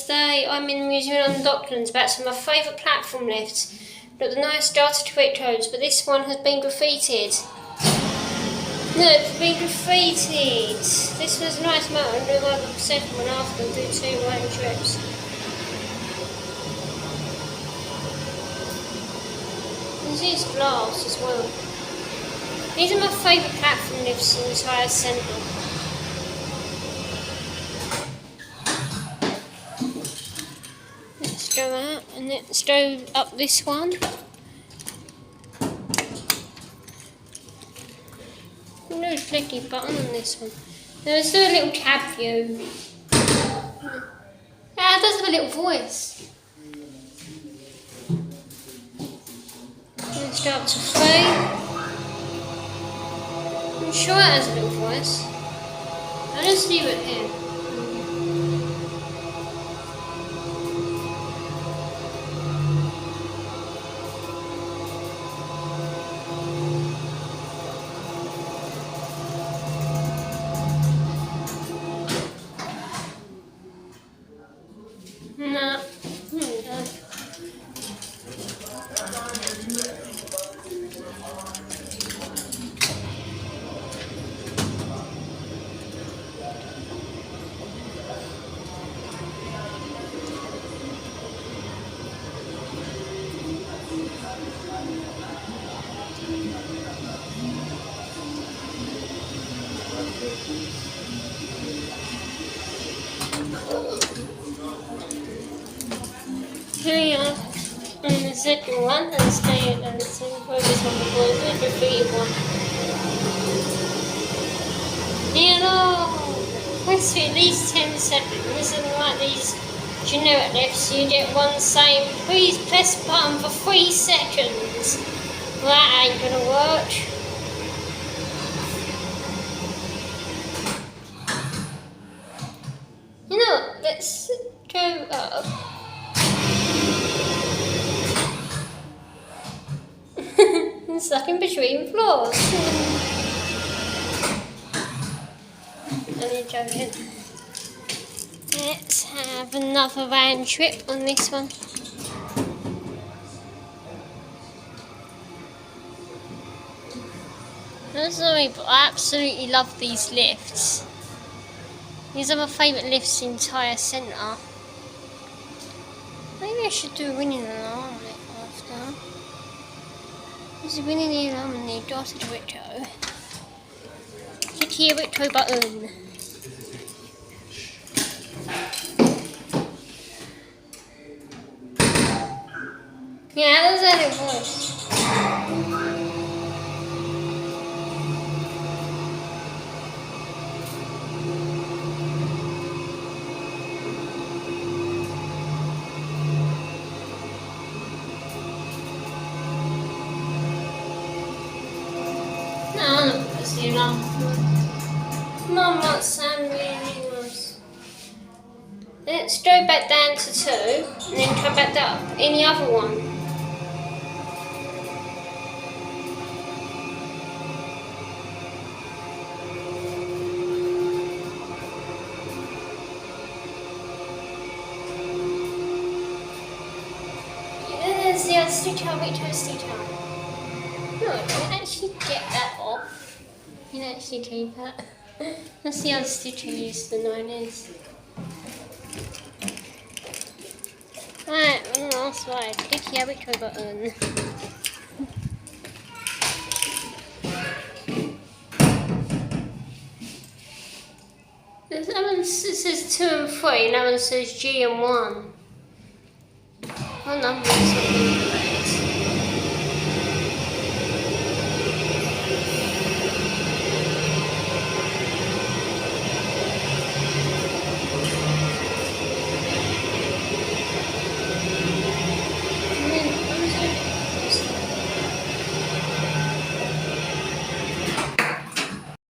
today I'm in the Museum of London Docklands about some of my favourite platform lifts. Got the nice Gartec Aritcos, but this one has been graffitied. No, it's been graffitied. This was a nice motor, and do the second one after and do 2 round trips. This is glass as well. These are my favourite platform lifts in the entire centre. Let's go out and let's go up this one. No clicky button on this one. Now let's do a little cab view. Ah, it does have a little voice. Let's go up to 3. I'm sure it has a little voice. I'll just leave it here. No. Here we are on the second one, and stay at the same focus on the ball, the graffiti one. Hello! Let's do at least 10 seconds, and like these generic lifts, you get one saying, please press the button for 3 seconds. Well, that ain't gonna work. You know, let's go up. Stuck in between floors. Only joking. Let's have another round trip on this one. I'm sorry, but I absolutely love these lifts. These are my favourite lifts in the entire centre. Maybe I should do a winning alarm on it after. This is winning the alarm on the Gartec Aritco. Click the Aritco button. Yeah, that's a little voice. Mum wants some really nice. Let's go back down to 2 and then come back up in the other one. Yeah, there's the other stitch out, wait till stitch out. No, I can actually get that off. You can actually keep it. That's the other stitch I used the 9s. Right, one last way. Click the Aritco button. That one says 2 and 3, and that one says G and 1. What number is it?